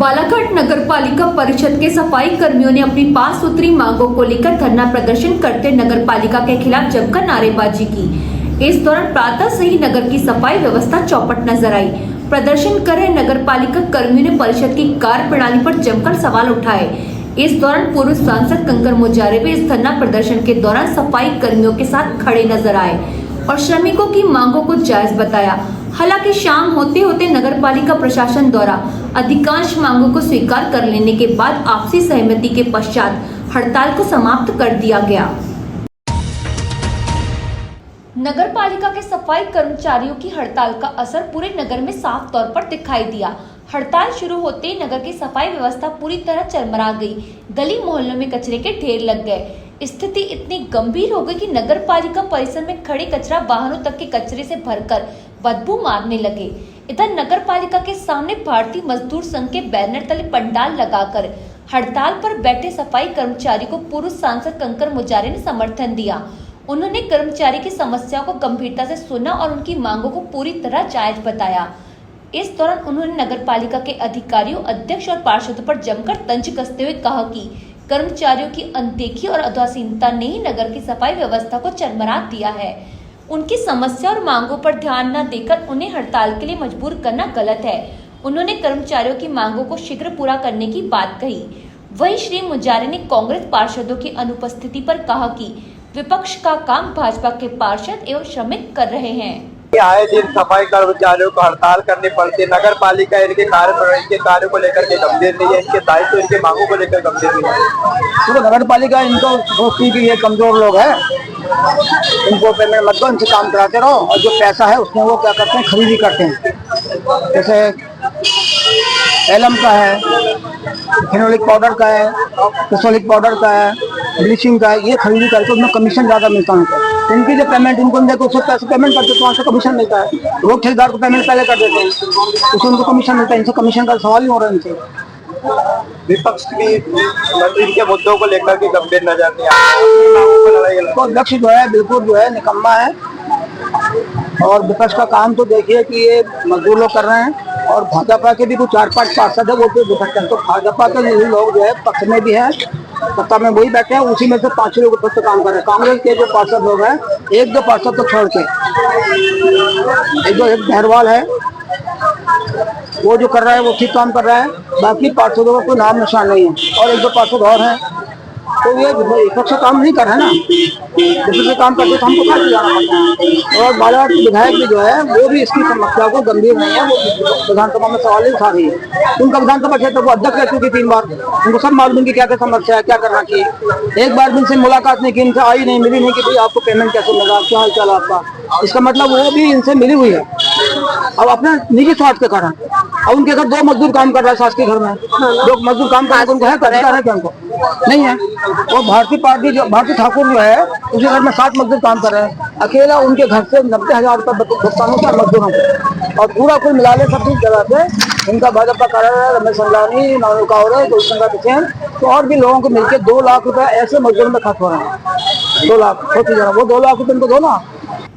बालाघाट नगर पालिका परिषद के सफाई कर्मियों ने अपनी 5 सूत्री मांगों को लेकर धरना प्रदर्शन करते नगर पालिका के खिलाफ जमकर नारेबाजी की। इस दौरान प्रातः से ही नगर की सफाई व्यवस्था चौपट नजर आई। प्रदर्शन कर रहे नगर पालिका कर्मियों ने परिषद की कार्य प्रणाली पर जमकर सवाल उठाए। इस दौरान पूर्व सांसद कंकर मुजारे भी इस धरना प्रदर्शन के दौरान सफाई कर्मियों के साथ खड़े नजर आए और श्रमिकों की मांगों को जायज बताया। हालांकि शाम होते होते नगर पालिका प्रशासन द्वारा अधिकांश मांगों को स्वीकार कर लेने के बाद आपसी सहमति के पश्चात हड़ताल को समाप्त कर दिया गया। नगर पालिका के सफाई कर्मचारियों की हड़ताल का असर पूरे नगर में साफ तौर पर दिखाई दिया। हड़ताल शुरू होते ही नगर की सफाई व्यवस्था पूरी तरह चरमरा गई। गली मोहल्लों में कचरे के ढेर लग गए। स्थिति इतनी गंभीर हो गई कि नगर पालिका परिसर में खड़े कचरा वाहनों तक के कचरे से भरकर बदबू मारने लगे। इधर नगर पालिका के सामने भारतीय मजदूर संघ के बैनर तले पंडाल लगाकर हड़ताल पर बैठे सफाई कर्मचारी को पूर्व सांसद कंकर मुजारे ने समर्थन दिया। उन्होंने कर्मचारी की समस्याओं को गंभीरता से सुना और उनकी मांगों को पूरी तरह जायज बताया। इस दौरान उन्होंने नगर पालिका के अधिकारियों, अध्यक्ष और पार्षदों पर जमकर तंज कसते हुए कहा कि कर्मचारियों की अनदेखी और उदासीनता ने ही नगर की सफाई व्यवस्था को चरमरा दिया है। उनकी समस्या और मांगों पर ध्यान न देकर उन्हें हड़ताल के लिए मजबूर करना गलत है। उन्होंने कर्मचारियों की मांगों को शीघ्र पूरा करने की बात कही। वहीं श्री मुजारे ने कांग्रेस पार्षदों की अनुपस्थिति पर कहा कि विपक्ष का काम भाजपा के पार्षद एवं श्रमिक कर रहे हैं। आए दिन सफाई कर्मचारियों को हड़ताल करनी पड़ती है। नगर पालिका इनके कार्यों को लेकर के गंभीर नहीं है, इनके दायित्व, इनके मांगों को लेकर गंभीर नहीं है। तो नगर पालिका इनको सोचती है कि ये कमजोर लोग हैं, इनको पेमेंट मत दो, इनसे काम कराते रहो और जो पैसा है उसमें वो क्या करते हैं, खरीदी करते हैं। जैसे एलम का है, फिनोलिक पाउडर का है, क्रिसोलिक पाउडर का है, ब्लीचिंग का है, ये खरीदी करके उसमें कमीशन ज्यादा मिलता है उनको। इनकी जो पेमेंट इनको देखो उससे पैसे पेमेंट करते तो वहाँ से कमीशन मिलता है। वो ठेकेदार को पेमेंट पहले कर देते हैं, उससे उनको कमीशन मिलता है। इनसे कमीशन का सवाल ही हो रहा है इनसे। विपक्ष भी इनके मुद्दों को लेकर के गंभीर नजर नहीं आ रहा। तो अध्यक्ष जो है बिल्कुल जो है निकम्मा है। और विपक्ष का काम तो देखिए कि ये मजदूर लोग कर रहे हैं और भाजपा के भी कुछ 4-5 पार्षद है वो भी विपक्ष हैं। तो भाजपा के लोग जो है पक्ष में भी है, सत्ता में वही बैठे हैं, उसी में से 5 लोग ऊपर से काम कर रहे हैं। कांग्रेस के जो पार्षद लोग हैं, 1-2 पार्षद तो छोड़ के, एक बहरवाल है वो जो कर रहा है वो ठीक काम कर रहा है, बाकी पार्षदों का कोई नाम निशान नहीं है। और 1-2 पार्षद और हैं, तो ये विपक्ष काम नहीं कर रहे हैं ना। विपक्ष काम करते तो हमको क्या जाना पड़ता है। और बालाघाट विधायक भी जो है वो भी इसकी समस्या को गंभीर नहीं है, वो विधानसभा में सवाल ही उठा रही है। उनका विधानसभा क्षेत्र वो अध्यक्ष रह चुकी 3 बार, उनको सब मालूम की क्या क्या समस्या है, क्या करना चाहिए। एक बार भी इनसे मुलाकात नहीं की, इनसे आई नहीं, मिली नहीं कि भाई आपको पेमेंट कैसे मिला, क्या हाल चाल आपका। इसका मतलब वो भी इनसे मिली हुई है। अब अपने निजी स्वार्थ के कारण अब उनके घर 2 मजदूर काम कर रहा है, सास के घर में 2 मजदूर काम कर रहे हैं, उनको है अधिकार है क्या? उनको नहीं है। और भारतीय पार्टी जो भारतीय ठाकुर जो है उसके घर में 7 मजदूर काम कर रहे हैं, अकेला उनके घर से 90,000 रुपये भुगतान होता है मजदूरों को। और पूरा कुल मिला ले सब चीज जगह पे इनका भाजपा कार्यालय, रमेश संगलानी, नानू कावरे, तो और भी लोगों को मिलकर 2 लाख रुपए ऐसे मजदूरों में खर्च हो रहे हैं। 2 लाख होती जरा, वो 2 लाख रुपए इनको दो ना।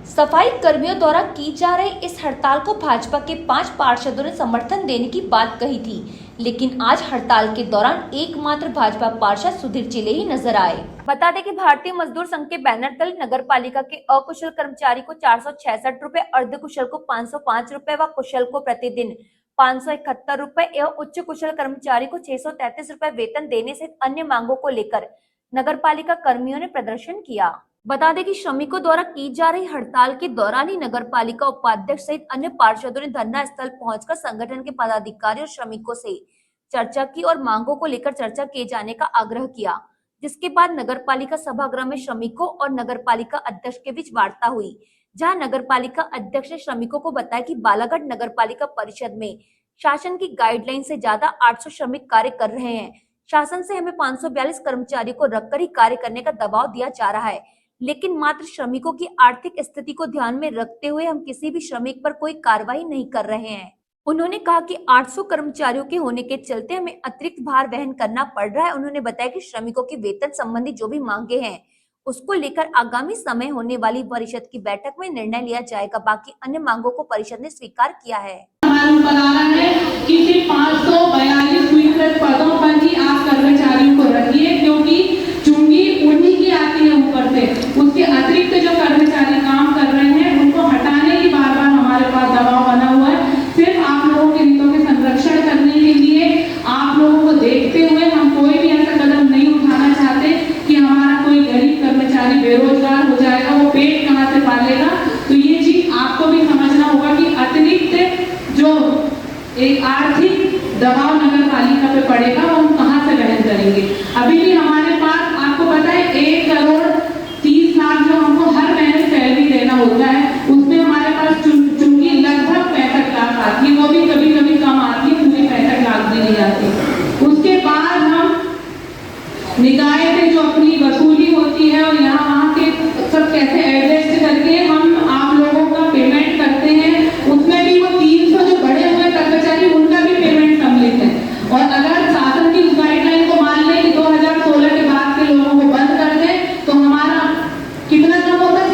सफाई कर्मियों द्वारा की जा रही इस हड़ताल को भाजपा के 5 पार्षदों ने समर्थन देने की बात कही थी, लेकिन आज हड़ताल के दौरान एकमात्र भाजपा पार्षद सुधीर चिले ही नजर आए। बता दें कि भारतीय मजदूर संघ के बैनर तले नगर पालिका के अकुशल कर्मचारी को 466 रुपए, अर्ध कुशल को 505 रुपए व कुशल को प्रतिदिन 571 रुपए एवं उच्च कुशल कर्मचारी को 633 रुपए वेतन देने सहित अन्य मांगों को लेकर नगर पालिका कर्मियों ने प्रदर्शन किया। बता दें कि श्रमिकों द्वारा की जा रही हड़ताल के दौरान ही नगर पालिका उपाध्यक्ष सहित अन्य पार्षदों ने धरना स्थल पहुंचकर संगठन के पदाधिकारी और श्रमिकों से चर्चा की और मांगों को लेकर चर्चा किए जाने का आग्रह किया, जिसके बाद नगर पालिका सभागृह में श्रमिकों और नगर पालिका अध्यक्ष के बीच वार्ता हुई, जहां नगर पालिका अध्यक्ष ने श्रमिकों को बताया कि बालाघाट नगर पालिका परिषद में शासन की गाइडलाइन से ज्यादा 800 श्रमिक कार्य कर रहे हैं। शासन से हमें 542 कर्मचारियों को रखकर ही कार्य करने का दबाव दिया जा रहा है, लेकिन मात्र श्रमिकों की आर्थिक स्थिति को ध्यान में रखते हुए हम किसी भी श्रमिक पर कोई कार्रवाई नहीं कर रहे हैं। उन्होंने कहा कि 800 कर्मचारियों के होने के चलते हमें अतिरिक्त भार वहन करना पड़ रहा है। उन्होंने बताया कि श्रमिकों की वेतन संबंधी जो भी मांगे हैं उसको लेकर आगामी समय होने वाली परिषद की बैठक में निर्णय लिया जाएगा। बाकी अन्य मांगों को परिषद ने स्वीकार किया है। हमारे ऊपर आ रहा है कि सिर्फ 542 स्वीकृत पदों पर ही आप कर्मचारियों को रखिए, क्योंकि चुंगी उन्हीं की आती है ऊपर से। उसके अतिरिक्त जो कर्मचारी काम कर रहे हैं उनको हटाने की बार बार हमारे पास दबाव बना हुआ है। सिर्फ आप लोगों के हितों के संरक्षण करने के लिए, आप लोगों को देखते हुए हम कोई भी ऐसा कदम नहीं उठाना चाहते कि हमारा कोई गरीब कर्मचारी बेरोजगार हो जाएगा, वो पेट कहाँ से पालेगा। तो ये चीज आपको भी समझना होगा कि अतिरिक्त जो एक आर्थिक दबाव नगर पालिका पे पड़ेगा वो हम कहाँ से वहन करेंगे। अभी भी हमारे पास आपको पता है 1,30,00,000 जो हमको हर महीने सैलरी देना होता है, उसमें हमारे पास चुंगी लगभग 65 लाख आती है, वो भी कभी कभी कम आती है, पूरी 65 लाख भी नहीं आती। उसके बाद हम निकाय से जो अपनी वसूली होती है और यहाँ वहाँ के सब कैसे एडजस्ट करके हम आप लोगों का पेमेंट करते हैं, उसमें भी वो 300 जो बड़े हुए कर्मचारी उनका भी पेमेंट सम्मिलित है। और अगर शासन की उस गाइडलाइन को मान लें कि 2016 के बाद के लोगों को बंद कर दें तो हमारा कितना कम होता है,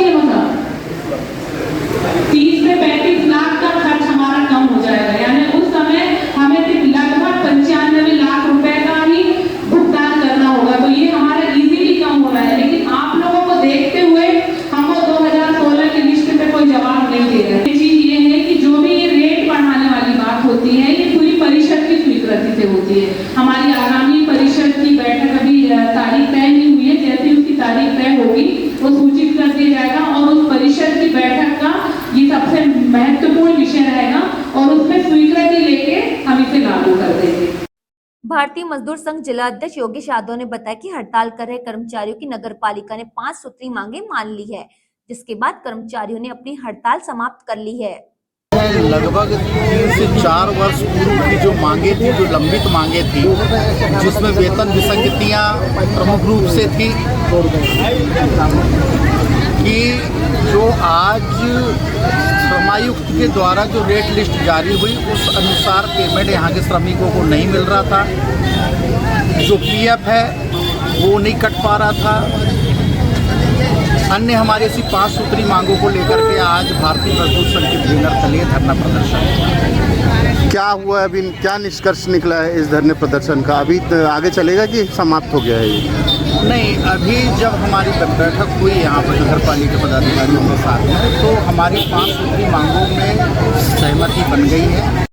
30 से 35 लाख का खर्च हमारा कम हो जाएगा। यानी उस समय हमें सिर्फ लगभग 95 लाख रुपए का ही भुगतान करना होगा। तो ये हमारा इजीली कम हो रहा है, लेकिन आप लोगों को देखते हुए हमको 2016 की लिस्ट पे कोई जवाब नहीं दे रहा है। चीज ये है कि जो भी ये रेट बढ़ाने वाली बात होती है ये पूरी परिषद की स्वीकृति से होती है। हमारी आगामी परिषद की बैठक अभी तारीख तय नहीं हुई है, जैसे उसकी तारीख तय होगी वो सूचित कर दिया जाएगा और उस परिषद की बैठक का ये सबसे महत्वपूर्ण विषय रहेगा और उसमें स्वीकृति लेके हम इसे लागू कर देंगे। भारतीय मजदूर संघ जिला अध्यक्ष योगेश यादव ने बताया कि हड़ताल कर रहे कर्मचारियों की नगर पालिका ने 5 सूत्री मांगे मान ली है, जिसके बाद कर्मचारियों ने अपनी हड़ताल समाप्त कर ली है। लगभग 3 से 4 वर्ष पूर्व की जो मांगे थी, जो लंबित मांगे थी, जिसमें वेतन विसंगतियां प्रमुख रूप से थी कि जो आज श्रमायुक्त के द्वारा जो रेट लिस्ट जारी हुई उस अनुसार पेमेंट यहाँ के श्रमिकों को नहीं मिल रहा था, जो पीएफ है वो नहीं कट पा रहा था। अन्य हमारी ऐसी 5 सूत्री मांगों को लेकर के आज भारतीय मजदूर संघ के बैनर तले धरना प्रदर्शन। क्या हुआ अभी, क्या निष्कर्ष निकला है इस धरने प्रदर्शन का? अभी आगे चलेगा कि समाप्त हो गया है ये? नहीं, अभी जब हमारी बैठक हुई यहाँ पर नगर पालिका के पदाधिकारियों के साथ में, तो हमारी 5 सूत्री मांगों में सहमति बन गई है।